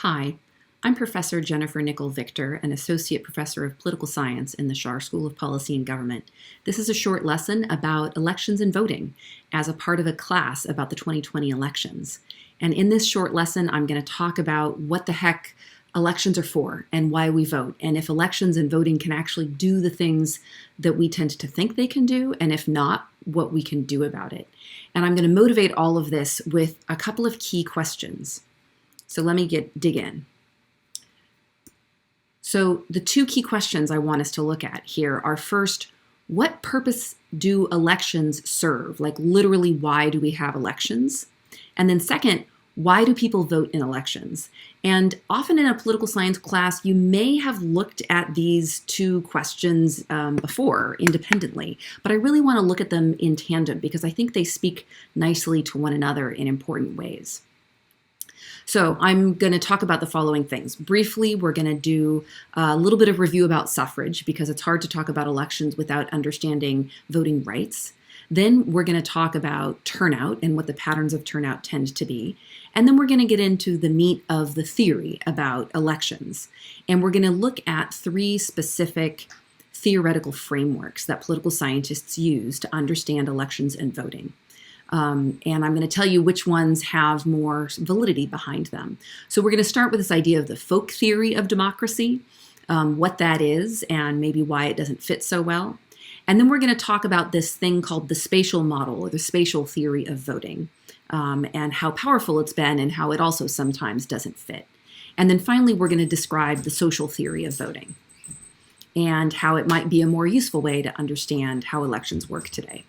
Hi, I'm Professor Jennifer Nicol-Victor, an Associate Professor of Political Science in the Schar School of Policy and Government. This is a short lesson about elections and voting as a part of a class about the 2020 elections. And in this short lesson, I'm going to talk about what the heck elections are for and why we vote, and if elections and voting can actually do the things that we tend to think they can do, and if not, what we can do about it. And I'm going to motivate all of this with a couple of key questions. So let me dig in. So the two key questions I want us to look at here are, first, what purpose do elections serve? Like, literally, why do we have elections? And then second, why do people vote in elections? And often in a political science class, you may have looked at these two questions before independently, but I really want to look at them in tandem because I think they speak nicely to one another in important ways. So I'm going to talk about the following things. Briefly, we're going to do a little bit of review about suffrage because it's hard to talk about elections without understanding voting rights. Then we're going to talk about turnout and what the patterns of turnout tend to be. And then we're going to get into the meat of the theory about elections. And we're going to look at three specific theoretical frameworks that political scientists use to understand elections and voting. And I'm going to tell you which ones have more validity behind them. So we're going to start with this idea of the folk theory of democracy, what that is, and maybe why it doesn't fit so well. And then we're going to talk about this thing called the spatial model, or the spatial theory of voting, and how powerful it's been and how it also sometimes doesn't fit. And then finally, we're going to describe the social theory of voting and how it might be a more useful way to understand how elections work today.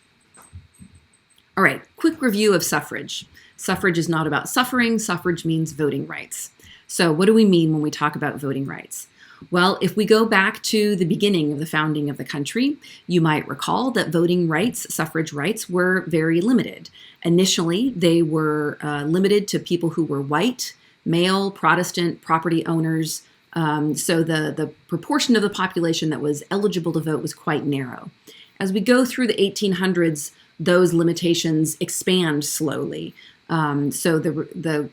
All right, quick review of suffrage. Suffrage is not about suffering. Suffrage means voting rights. So what do we mean when we talk about voting rights? Well, if we go back to the beginning of the founding of the country, you might recall that voting rights, suffrage rights, were very limited. Initially, they were limited to people who were white, male, Protestant, property owners. So the proportion of the population that was eligible to vote was quite narrow. As we go through the 1800s, those limitations expand slowly. So the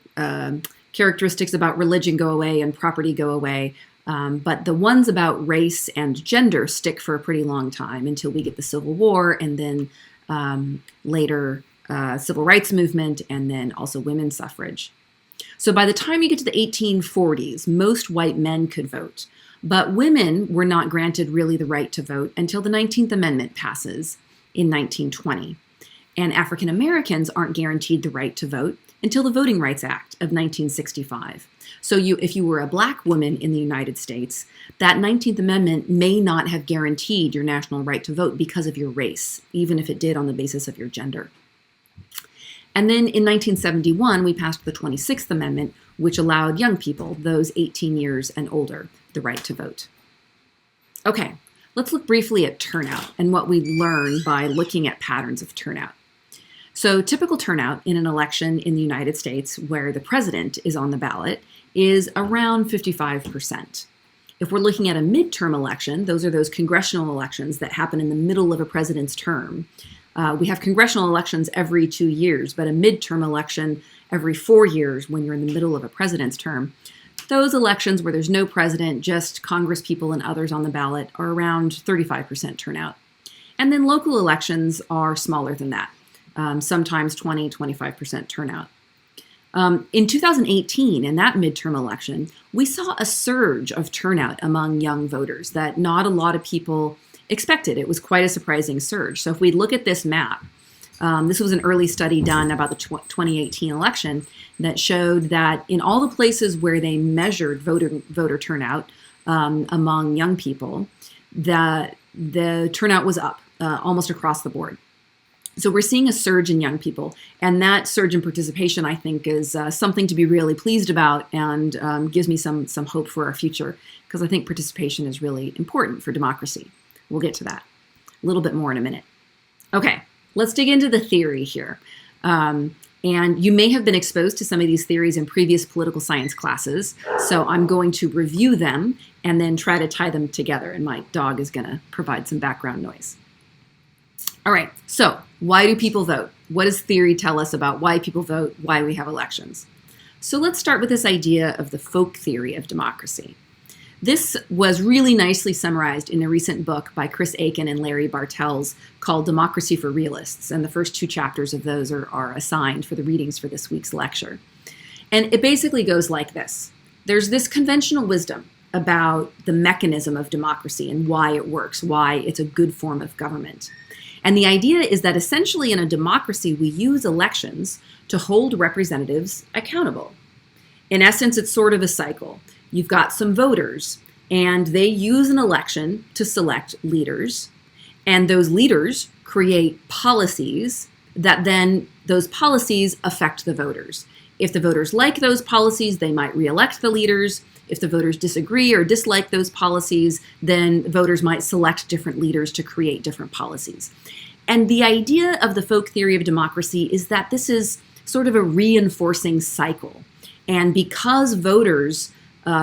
characteristics about religion go away and property go away. But the ones about race and gender stick for a pretty long time until we get the Civil War and then later civil rights movement and then also women's suffrage. So by the time you get to the 1840s, most white men could vote. But women were not granted really the right to vote until the 19th Amendment passes in 1920. And African Americans aren't guaranteed the right to vote until the Voting Rights Act of 1965. So if you were a black woman in the United States, that 19th Amendment may not have guaranteed your national right to vote because of your race, even if it did on the basis of your gender. And then in 1971, we passed the 26th Amendment, which allowed young people, those 18 years and older, the right to vote. Okay, let's look briefly at turnout and what we learn by looking at patterns of turnout. So typical turnout in an election in the United States where the president is on the ballot is around 55%. If we're looking at a midterm election, those are those congressional elections that happen in the middle of a president's term. We have congressional elections every 2 years, but a midterm election every 4 years when you're in the middle of a president's term. Those elections where there's no president, just Congress people and others on the ballot, are around 35% turnout. And then local elections are smaller than that, sometimes 20, 25% turnout. In 2018, in that midterm election, we saw a surge of turnout among young voters that not a lot of people expected. It was quite a surprising surge. So if we look at this map, this was an early study done about the 2018 election that showed that in all the places where they measured voter turnout among young people, that the turnout was up almost across the board. So we're seeing a surge in young people, and that surge in participation, I think, is something to be really pleased about and gives me some hope for our future, because I think participation is really important for democracy. We'll get to that a little bit more in a minute. Okay, let's dig into the theory here. And you may have been exposed to some of these theories in previous political science classes, so I'm going to review them and then try to tie them together, and my dog is going to provide some background noise. All right, so why do people vote? What does theory tell us about why people vote, why we have elections? So let's start with this idea of the folk theory of democracy. This was really nicely summarized in a recent book by Chris Aiken and Larry Bartels called Democracy for Realists, and the first 2 chapters of those are assigned for the readings for this week's lecture. And it basically goes like this. There's this conventional wisdom about the mechanism of democracy and why it works, why it's a good form of government. And the idea is that essentially in a democracy, we use elections to hold representatives accountable. In essence, it's sort of a cycle. You've got some voters, and they use an election to select leaders, and those leaders create policies that then those policies affect the voters. If the voters like those policies, they might re-elect the leaders. If the voters disagree or dislike those policies, then voters might select different leaders to create different policies. And the idea of the folk theory of democracy is that this is sort of a reinforcing cycle. And because voters,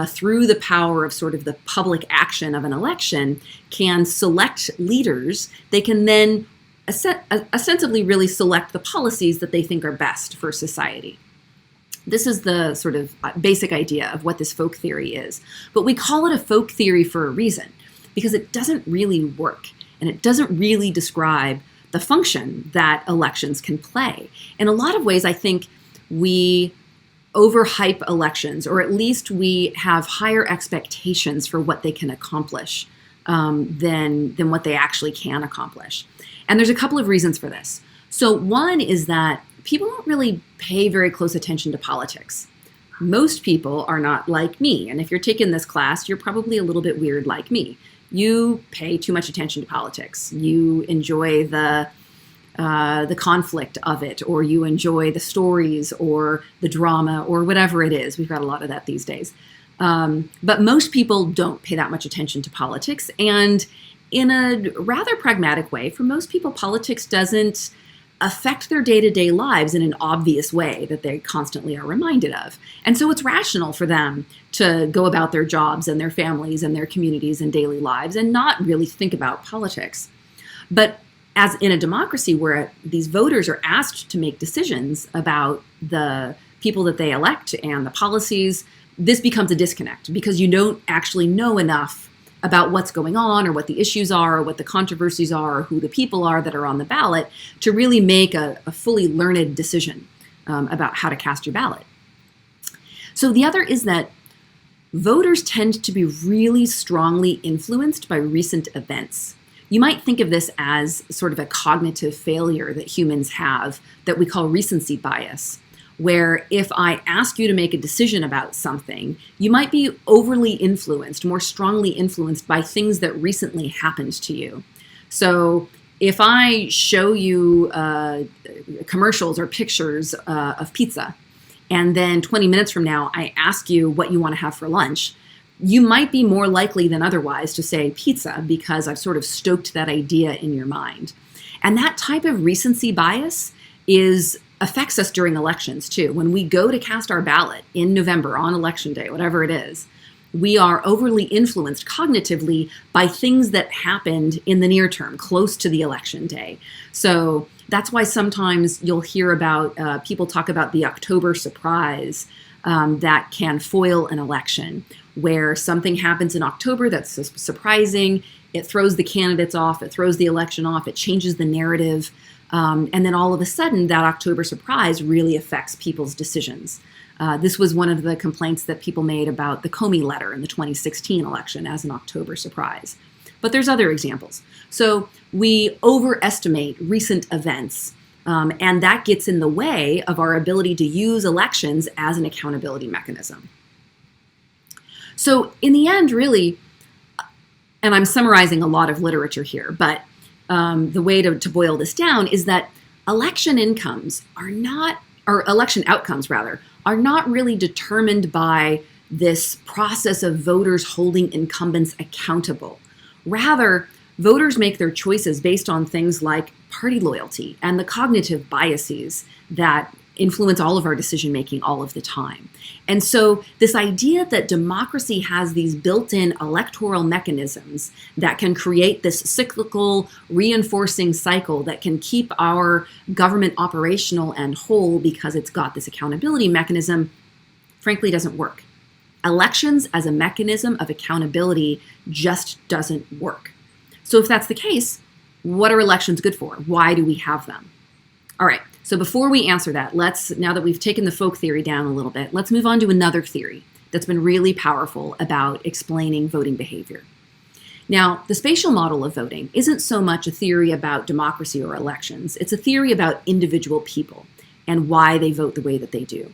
through the power of sort of the public action of an election, can select leaders, they can then ostensibly really select the policies that they think are best for society. This is the sort of basic idea of what this folk theory is. But we call it a folk theory for a reason, because it doesn't really work, and it doesn't really describe the function that elections can play. In a lot of ways, I think we overhype elections, or at least we have higher expectations for what they can accomplish than what they actually can accomplish. And there's a couple of reasons for this. So one is that people don't really pay very close attention to politics. Most people are not like me, and if you're taking this class, you're probably a little bit weird like me. You pay too much attention to politics. You enjoy the conflict of it, or you enjoy the stories or the drama or whatever it is. We've got a lot of that these days. But most people don't pay that much attention to politics. And in a rather pragmatic way, for most people, politics doesn't affect their day-to-day lives in an obvious way that they constantly are reminded of. And so it's rational for them to go about their jobs and their families and their communities and daily lives and not really think about politics. But as in a democracy where these voters are asked to make decisions about the people that they elect and the policies, this becomes a disconnect because you don't actually know enough about what's going on or what the issues are or what the controversies are or who the people are that are on the ballot to really make a fully learned decision about how to cast your ballot. So the other is that voters tend to be really strongly influenced by recent events. You might think of this as sort of a cognitive failure that humans have that we call recency bias, where if I ask you to make a decision about something, you might be overly influenced, more strongly influenced by things that recently happened to you. So if I show you commercials or pictures of pizza, and then 20 minutes from now, I ask you what you want to have for lunch, you might be more likely than otherwise to say pizza because I've sort of stoked that idea in your mind. And that type of recency bias affects us during elections too. When we go to cast our ballot in November on election day, whatever it is, we are overly influenced cognitively by things that happened in the near term, close to the election day. So that's why sometimes you'll hear about, people talk about the October surprise that can foil an election, where something happens in October that's surprising, it throws the candidates off, it throws the election off, it changes the narrative, and then all of a sudden that October surprise really affects people's decisions. This was one of the complaints that people made about the Comey letter in the 2016 election as an October surprise. But there's other examples. So we overestimate recent events, and that gets in the way of our ability to use elections as an accountability mechanism. So in the end, really, and I'm summarizing a lot of literature here, but the way to boil this down is that election outcomes are not really determined by this process of voters holding incumbents accountable. Rather, voters make their choices based on things like party loyalty and the cognitive biases that influence all of our decision making all of the time. And so this idea that democracy has these built-in electoral mechanisms that can create this cyclical reinforcing cycle that can keep our government operational and whole because it's got this accountability mechanism frankly doesn't work. Elections as a mechanism of accountability just doesn't work. So if that's the case, what are elections good for? Why do we have them? All right, so before we answer that, now that we've taken the folk theory down a little bit, let's move on to another theory that's been really powerful about explaining voting behavior. Now, the spatial model of voting isn't so much a theory about democracy or elections. It's a theory about individual people and why they vote the way that they do.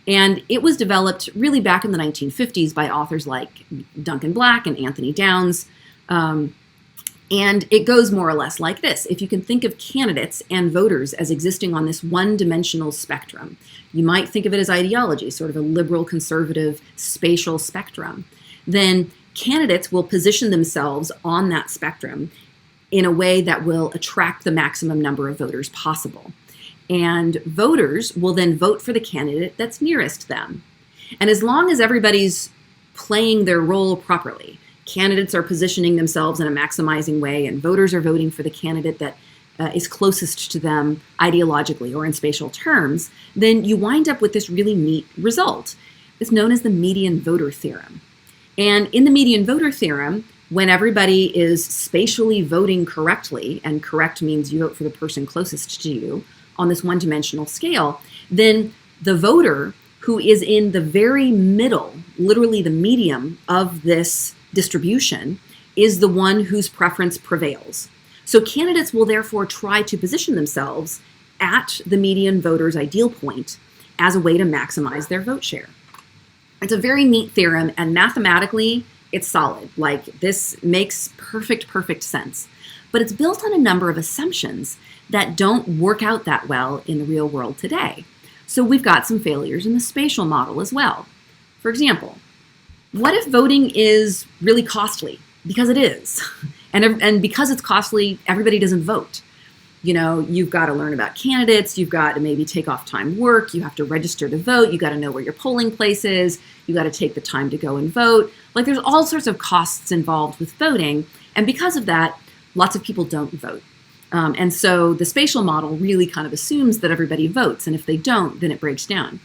And it was developed really back in the 1950s by authors like Duncan Black and Anthony Downs. And it goes more or less like this. If you can think of candidates and voters as existing on this one-dimensional spectrum, you might think of it as ideology, sort of a liberal, conservative, spatial spectrum, then candidates will position themselves on that spectrum in a way that will attract the maximum number of voters possible. And voters will then vote for the candidate that's nearest them. And as long as everybody's playing their role properly, candidates are positioning themselves in a maximizing way, and voters are voting for the candidate that is closest to them ideologically or in spatial terms, then you wind up with this really neat result. It's known as the median voter theorem. And in the median voter theorem, when everybody is spatially voting correctly, and correct means you vote for the person closest to you on this one-dimensional scale, then the voter who is in the very middle, literally the medium of this distribution, is the one whose preference prevails. So candidates will therefore try to position themselves at the median voter's ideal point as a way to maximize their vote share. It's a very neat theorem, and mathematically, it's solid. Like, this makes perfect sense. But it's built on a number of assumptions that don't work out that well in the real world today. So we've got some failures in the spatial model as well. For example, what if voting is really costly? Because it is. And because it's costly, everybody doesn't vote. You know, you've got to learn about candidates, you've got to maybe take off time work, you have to register to vote, you got to know where your polling place is, you got to take the time to go and vote. Like, there's all sorts of costs involved with voting, and because of that, lots of people don't vote. And so the spatial model really kind of assumes that everybody votes, and if they don't, then it breaks down.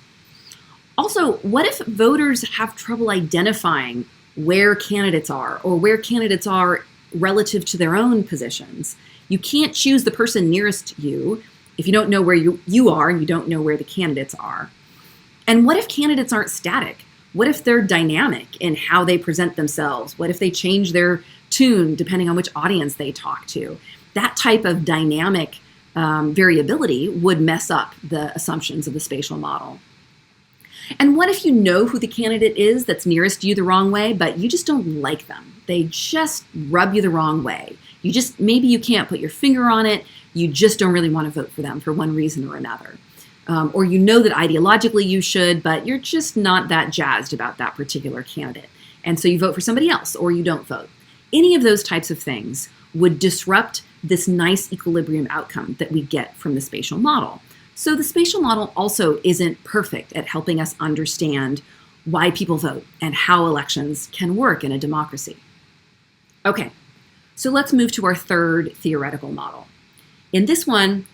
Also, what if voters have trouble identifying where candidates are or where candidates are relative to their own positions? You can't choose the person nearest you if you don't know where you are and you don't know where the candidates are. And what if candidates aren't static? What if they're dynamic in how they present themselves? What if they change their tune depending on which audience they talk to? That type of dynamic variability would mess up the assumptions of the spatial model. And what if you know who the candidate is that's nearest you the wrong way, but you just don't like them? They just rub you the wrong way. Maybe you can't put your finger on it. You just don't really want to vote for them for one reason or another. Or you know that ideologically you should, but you're just not that jazzed about that particular candidate. And so you vote for somebody else, or you don't vote. Any of those types of things would disrupt this nice equilibrium outcome that we get from the spatial model. So the spatial model also isn't perfect at helping us understand why people vote and how elections can work in a democracy. Okay, so let's move to our third theoretical model. In this one,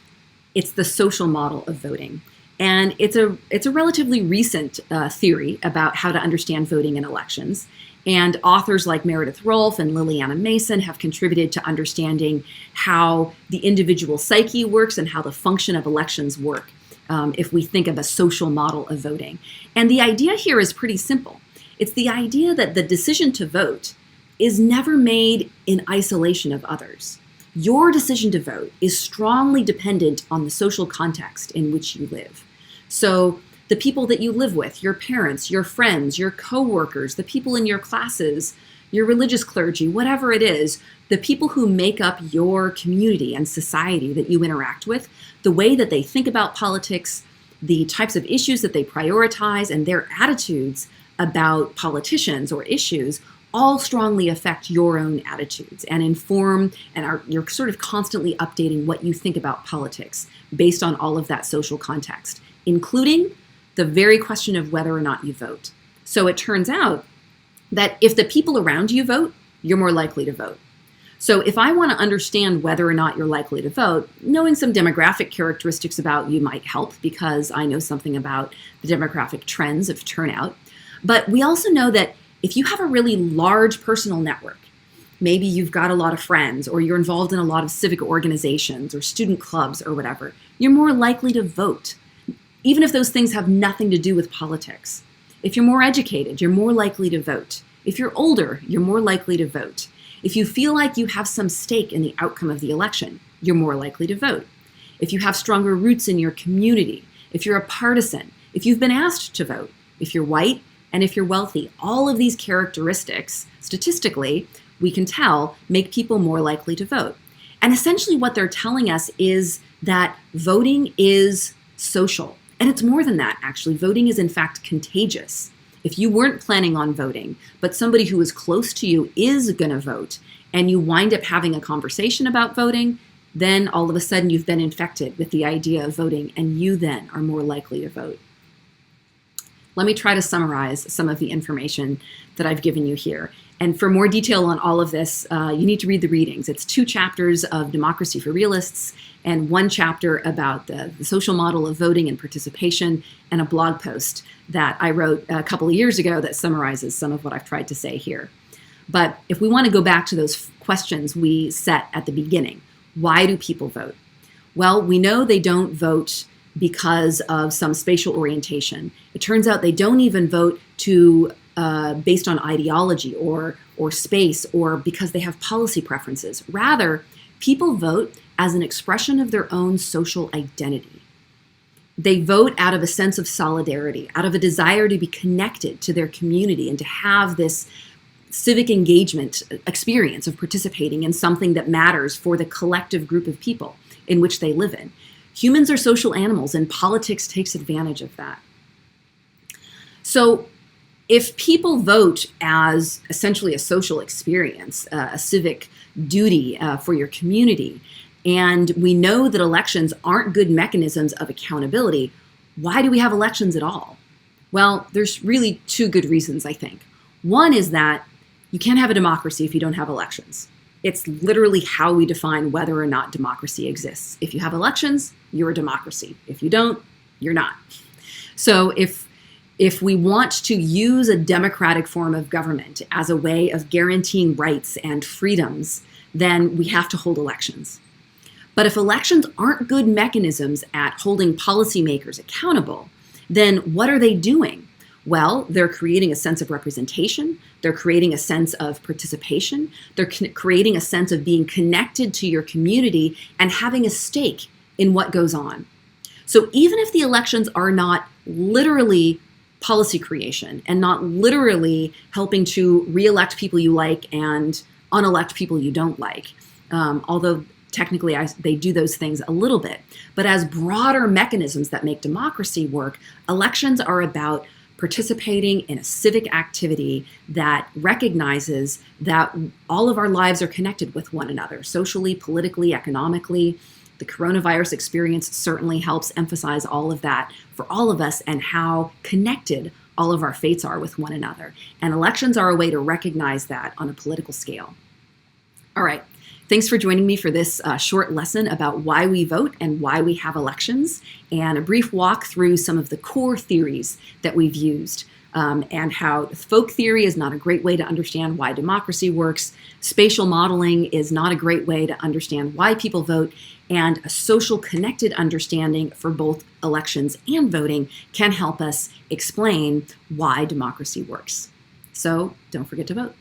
it's the social model of voting. And it's a relatively recent theory about how to understand voting in elections. And authors like Meredith Rolfe and Liliana Mason have contributed to understanding how the individual psyche works and how the function of elections work if we think of a social model of voting. And the idea here is pretty simple. It's the idea that the decision to vote is never made in isolation of others. Your decision to vote is strongly dependent on the social context in which you live. So the people that you live with, your parents, your friends, your coworkers, the people in your classes, your religious clergy, whatever it is, the people who make up your community and society that you interact with, the way that they think about politics, the types of issues that they prioritize, and their attitudes about politicians or issues all strongly affect your own attitudes and inform, and you're sort of constantly updating what you think about politics based on all of that social context, including the very question of whether or not you vote. So it turns out that if the people around you vote, you're more likely to vote. So if I want to understand whether or not you're likely to vote, knowing some demographic characteristics about you might help because I know something about the demographic trends of turnout. But we also know that if you have a really large personal network, maybe you've got a lot of friends or you're involved in a lot of civic organizations or student clubs or whatever, you're more likely to vote, even if those things have nothing to do with politics. If you're more educated, you're more likely to vote. If you're older, you're more likely to vote. If you feel like you have some stake in the outcome of the election, you're more likely to vote. If you have stronger roots in your community, if you're a partisan, if you've been asked to vote, if you're white, and if you're wealthy, all of these characteristics, statistically, we can tell, make people more likely to vote. And essentially what they're telling us is that voting is social. And it's more than that, actually. Voting is, in fact, contagious. If you weren't planning on voting, but somebody who is close to you is going to vote, and you wind up having a conversation about voting, then all of a sudden you've been infected with the idea of voting, and you then are more likely to vote. Let me try to summarize some of the information that I've given you here. And for more detail on all of this, you need to read the readings. It's 2 chapters of Democracy for Realists and 1 chapter about the social model of voting and participation, and a blog post that I wrote a couple of years ago that summarizes some of what I've tried to say here. But if we want to go back to those questions we set at the beginning, why do people vote? Well, we know they don't vote because of some spatial orientation. It turns out they don't even vote based on ideology or space or because they have policy preferences. Rather, people vote as an expression of their own social identity. They vote out of a sense of solidarity, out of a desire to be connected to their community and to have this civic engagement experience of participating in something that matters for the collective group of people in which they live in. Humans are social animals, and politics takes advantage of that. So if people vote as essentially a social experience, a civic duty for your community, and we know that elections aren't good mechanisms of accountability, why do we have elections at all? Well, there's really 2 good reasons, I think. One is that you can't have a democracy if you don't have elections. It's literally how we define whether or not democracy exists. If you have elections, you're a democracy. If you don't, you're not. So if we want to use a democratic form of government as a way of guaranteeing rights and freedoms, then we have to hold elections. But if elections aren't good mechanisms at holding policymakers accountable, then what are they doing? Well, they're creating a sense of representation. They're creating a sense of participation. They're creating a sense of being connected to your community and having a stake in what goes on. So even if the elections are not literally policy creation and not literally helping to re-elect people you like and unelect people you don't like, although technically they do those things a little bit, but as broader mechanisms that make democracy work, elections are about participating in a civic activity that recognizes that all of our lives are connected with one another, socially, politically, economically. The coronavirus experience certainly helps emphasize all of that for all of us and how connected all of our fates are with one another. And elections are a way to recognize that on a political scale. All right. Thanks for joining me for this short lesson about why we vote and why we have elections, and a brief walk through some of the core theories that we've used, and how folk theory is not a great way to understand why democracy works, spatial modeling is not a great way to understand why people vote, and a social connected understanding for both elections and voting can help us explain why democracy works. So don't forget to vote.